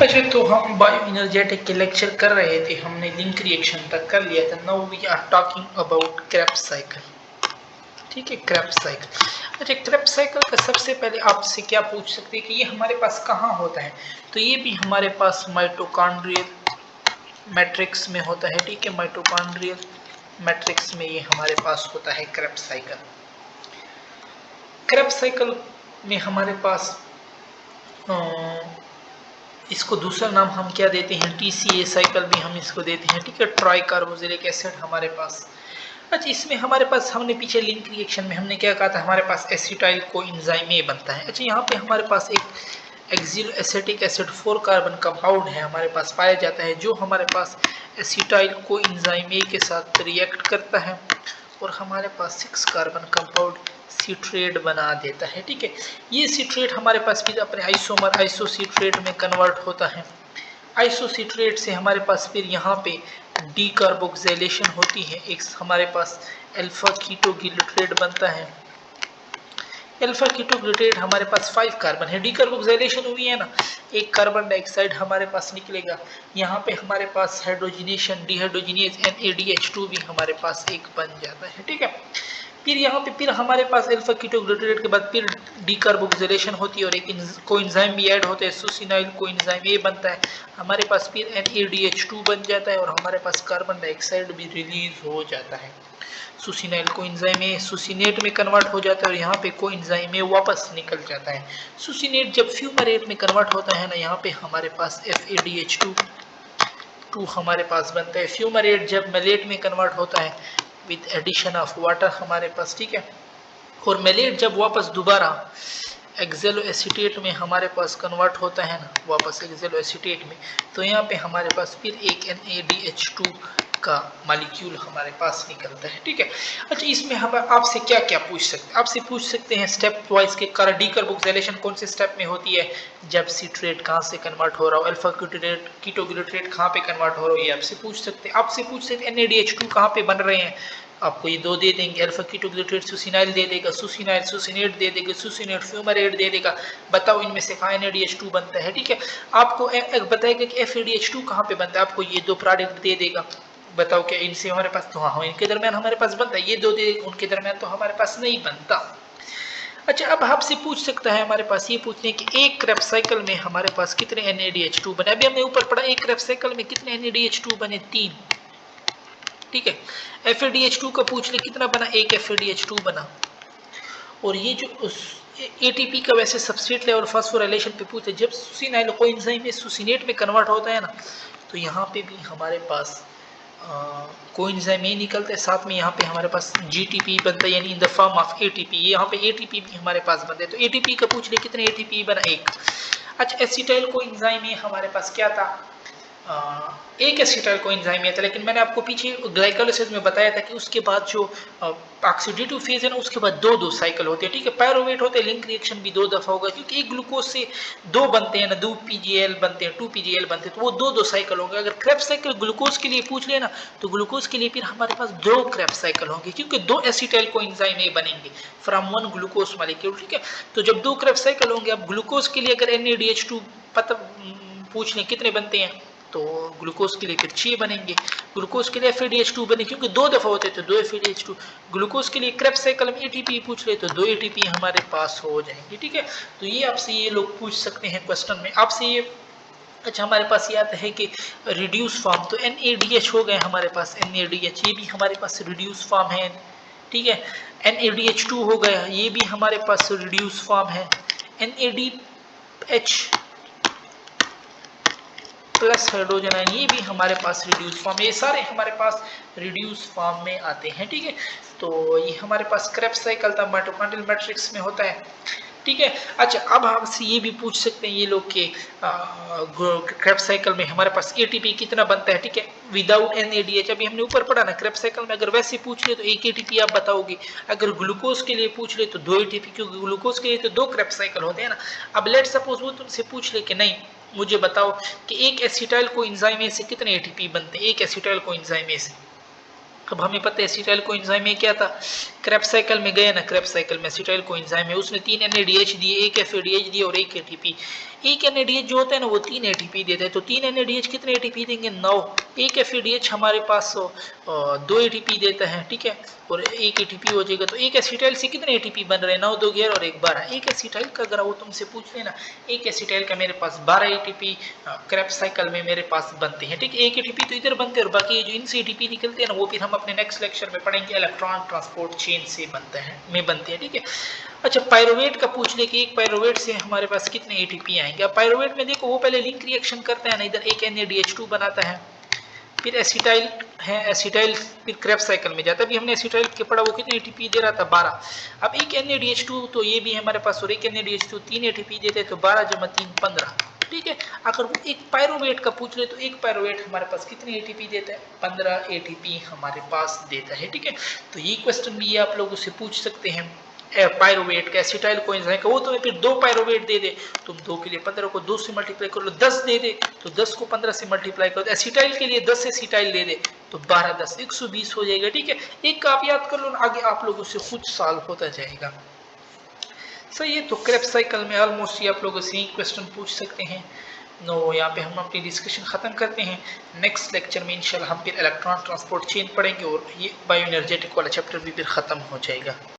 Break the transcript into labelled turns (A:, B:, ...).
A: अच्छा, तो हम बायो एनर्जेटिक के लेक्चर कर रहे थे, हमने लिंक रिएक्शन तक कर लिया था। Now we are talking about Krebs cycle. ठीक है, क्रेब्स साइकिल। अच्छा, क्रेब्स साइकिल का सबसे पहले आपसे क्या पूछ सकते हैं कि ये हमारे पास कहाँ होता है। तो ये भी हमारे पास माइटोकॉन्ड्रियल मैट्रिक्स में होता है। ठीक है, माइटोकॉन्ड्रियल मैट्रिक्स में ये हमारे पास होता है क्रेब्स साइकिल। क्रेब्स साइकिल में हमारे पास इसको दूसरा नाम हम क्या देते हैं, TCA साइकिल भी हम इसको देते हैं। ठीक है, ट्राई कार्बोक्सिलिक एसिड हमारे पास। अच्छा, इसमें हमारे पास हमने पीछे लिंक रिएक्शन में हमने क्या कहा था, हमारे पास एसिटाइल कोएंजाइम ए बनता है। अच्छा, यहाँ पे हमारे पास एक एक्सिलो एसिटिक एसिड 4 कार्बन कंपाउंड है हमारे पास पाया जाता है, जो हमारे पास एसिटाइल कोएंजाइम ए के साथ रिएक्ट करता है और हमारे पास 6 कार्बन कंपाउंड सीट्रेट बना देता है। ठीक है, ये सीट्रेट हमारे पास फिर अपने आइसोमर आइसोसीट्रेट में कन्वर्ट होता है। आइसोसीट्रेट से हमारे पास फिर यहाँ पे डीकार्बोक्सिलेशन होती है, एक हमारे पास अल्फा कीटोग्लिसरेट बनता है। अल्फा कीटोग्लिसरेट हमारे पास 5 कार्बन है, डीकार्बोक्सिलेशन हुई है ना, एक कार्बन डाइऑक्साइड हमारे पास निकलेगा। यहाँ पे हमारे पास हाइड्रोजनेशन डिहाइड्रोजिनेज NADH2 भी हमारे पास एक बन जाता है। ठीक है, फिर यहाँ पे फिर हमारे पास अल्फा कीटोग्लिसरेट के बाद फिर डीकार्बोक्सिलेशन होती है और एक कोएंजाइम भी ऐड होता है, सुसिनाइल कोएंजाइम ए बनता है हमारे पास, फिर NADH2 बन जाता है और हमारे पास कार्बन डाइऑक्साइड भी रिलीज हो जाता है। सुसिनाइल कोएंजाइम ए सुसिनेट में कन्वर्ट हो जाता है और यहाँ पे कोएंजाइम ए वापस निकल जाता है। सुसिनेट जब फ्यूमरेट में कन्वर्ट होता है ना, यहाँ पे हमारे पास FADH2 हमारे पास बनता है। फ्यूमरेट जब मेलेट में कन्वर्ट होता है विद एडिशन ऑफ वाटर हमारे पास। ठीक है, और मेलेट जब वापस दोबारा एक्सेलो एसीटेट में हमारे पास कन्वर्ट होता है ना, वापस एक्सेलो एसीटेट में, तो यहाँ पे हमारे पास फिर एक NADH2 का मॉलिक्यूल हमारे पास निकलता है। ठीक है, अच्छा, इसमें हम आपसे क्या क्या पूछ सकते हैं, आपसे पूछ सकते हैं स्टेप वाइज के डीकार्बोक्सिलेशन कौन से स्टेप में होती है, जब सीट्रेट कहाँ से कन्वर्ट हो रहा हो, अल्फा कीटोग्लिसरेट कहाँ पे कन्वर्ट हो रहा हो, ये आपसे पूछ सकते हैं। आपसे पूछ सकते हैं NADH2 कहाँ पे बन रहे हैं, आपको ये दो दे देंगे, अल्फा कीटोग्लिसरेट सुसिनाइल दे देगा, सुसिनाइल सुसिनेट दे देगा, सुसिनेट फ्यूमरेट दे देगा, बताओ इनमें से कहाँ NADH2 बनता है। ठीक है, आपको बताएगा कि FADH2 कहाँ पे बनता है, आपको ये दो प्रोडक्ट दे देगा, बताओ क्या इनसे हमारे पास, तो हाँ इनके दरमियान हमारे पास बनता है, ये दो दे, उनके दरमियान तो हमारे पास नहीं बनता। अच्छा, अब आपसे पूछ सकता है, हमारे पास ये पूछते हैं कि एक क्रेब्स साइकिल में हमारे पास कितने NADH2 बने। अभी हमने ऊपर पढ़ा एक क्रेब्स साइकिल में कितने NADH2 बने, 3। ठीक है, FADH2 का पूछ ले कितना बना, एक FADH2 बना। और ये जो उस ATP का वैसे सबस्ट्रेट लेवल फास्फोराइलेशन पे पूछते, जब सुसिनाइल कोएंजाइम में सुसिनेट में कन्वर्ट होता है ना, तो यहाँ पे भी हमारे पास कोएंजाइम ए निकलता है, साथ में यहाँ पे हमारे पास GTP बनता है, यानी in the form of ATP। यहाँ पे ATP भी हमारे पास बनता है, तो ATP का पूछ ले कितने ATP बना, एक। अच्छा, एसिटाइल कोएंजाइम में हमारे पास क्या था, एक एसिटाइल कोएंजाइम था, लेकिन मैंने आपको पीछे ग्लाइकोलाइसिस में बताया था कि उसके बाद जो ऑक्सीडेटिव फेज है ना, उसके बाद दो साइकिल होते हैं। ठीक है, पायरुवेट होते हैं, लिंक रिएक्शन भी 2 दफा होगा, क्योंकि एक ग्लूकोज से 2 बनते हैं ना, 2 PGL बनते हैं, 2 PGL बनते हैं, तो वो 2 साइकिल होंगे। अगर क्रेब्स साइकिल ग्लूकोज के लिए पूछ लेना, तो ग्लूकोज के लिए फिर हमारे पास 2 क्रेब्स साइकिल होंगे, क्योंकि 2 एसिटाइल कोएंजाइम ए बनेंगे फ्रॉम 1 ग्लूकोज मॉलिक्यूल। ठीक है, तो जब 2 क्रेब्स साइकिल होंगे, अब ग्लूकोज के लिए अगर NADH2 पता पूछ लें कितने बनते हैं, तो ग्लूकोज के लिए फिर 6 बनेंगे, ग्लूकोज के लिए FADH2 बने, क्योंकि 2 दफा होते तो 2 FADH2। ग्लूकोज के लिए क्रेब्स साइकिल में ATP पूछ ले तो 2 ATP हमारे पास हो जाएंगे। ठीक है, तो ये आपसे ये लोग पूछ सकते हैं क्वेश्चन में आपसे ये। अच्छा, हमारे पास ये आता है कि रिड्यूस फॉर्म, तो NADH हो गए हमारे पास, NADH ये भी हमारे पास रिड्यूस फॉर्म है। ठीक है, NADH2 हो गया, ये भी हमारे पास रिड्यूस फॉर्म है। NADH प्लस हाइड्रोजन आयन, ये भी हमारे पास रिड्यूस फॉर्म, ये सारे हमारे पास रिड्यूस फॉर्म में आते हैं। ठीक है, तो ये हमारे पास क्रेब्स साइकिल था, माइटोकॉन्ड्रियल मैट्रिक्स में होता है। ठीक है, अच्छा, अब हमसे ये भी पूछ सकते हैं ये लोग के क्रेब्स साइकिल में हमारे पास ATP कितना बनता है। ठीक है, विदाउट NADH, अभी हमने ऊपर पढ़ा ना, क्रेब्स साइकिल में अगर वैसे पूछ ले तो 1 ATP आप बताओगे, अगर ग्लूकोज के लिए पूछ ले तो 2 ATP, क्योंकि ग्लूकोज के लिए तो 2 क्रेब्स साइकिल होते हैं ना। अब लेट सपोज वो तुमसे पूछ ले कि नहीं, मुझे बताओ कि एक एसिटाइल कोएंजाइम से कितने ATP बनते हैं, एक एसिटाइल कोएंजाइम से। अब हमें पता है एसिटाइल कोएंजाइम में क्या था, क्रेब्स साइकिल में गए ना, क्रेब्स साइकिल में एसिटाइल कोएंजाइम में उसने 3 NADH दिए, एक FADH दिए और एक ATP। एक NADH जो होता है ना वो 3 ATP देता है, तो 3 NADH कितने ATP देंगे? 9। एक FADH हमारे पास 2 ATP देता है, ठीक है, और एक ATP हो जाएगा, तो एक एसिटाइल से कितने ATP बन रहे हैं? 9 2 11 और 1 12। एक एसिटाइल का अगर वो तुमसे पूछ लेना, एक एसिटाइल का मेरे पास 12 ATP क्रेब्स साइकिल में मेरे पास बनते हैं, ठीक है। एक ATP तो इधर बनते हैं और बाकी जो इनसे ATP निकलते हैं ना वो फिर हम अपने नेक्स्ट लेक्चर में पढ़ेंगे, इलेक्ट्रॉन ट्रांसपोर्ट चेन से बनते हैं, ठीक है। अच्छा, पायरुवेट का पूछ ले कि एक पायरुवेट से हमारे पास कितने ATP आएंगे। अब पायरुवेट में देखो वो पहले लिंक रिएक्शन करता है ना, इधर एक NADH2 बनाता है, फिर एसिटाइल है, एसिटाइल फिर क्रेब्स साइकिल में जाता है। अभी हमने एसिटाइल के पढ़ा वो कितने ATP दे रहा था? 12। अब एक NADH2 तो ये भी है हमारे पास, और एक NADH2 3 ATP देते हैं, तो 12 जमा 3 15, ठीक है। अगर वो एक पायरुवेट का पूछ ले तो एक पायरुवेट हमारे पास कितने ATP देता है? 15 ATP हमारे पास देता है, ठीक है। तो ये क्वेश्चन भी आप लोग उससे पूछ सकते हैं, पायरुवेट का एसिटाइल कोएंजाइम का, वो तुम्हें फिर 2 पायरुवेट दे दे, तुम 2 के लिए 15 को 2 से मल्टीप्लाई कर लो, 10 दे दे तो 10 को 15 से मल्टीप्लाई करो, एसिटाइल के लिए 10 एसिटाइल दे दे तो 12 10 120 हो जाएगा, ठीक है। एक का आप याद कर लो, आगे आप लोगों से खुद सॉल्व होता जाएगा। सही है, तो क्रेब्स साइकिल में ऑलमोस्ट ये आप लोगों से क्वेश्चन पूछ सकते हैं। नो, यहाँ पे हम अपनी डिस्कशन खत्म करते हैं। नेक्स्ट लेक्चर में इंशाल्लाह हम फिर इलेक्ट्रॉन ट्रांसपोर्ट चेन पढ़ेंगे और ये बायो एनर्जेटिक वाला चैप्टर भी फिर खत्म हो जाएगा।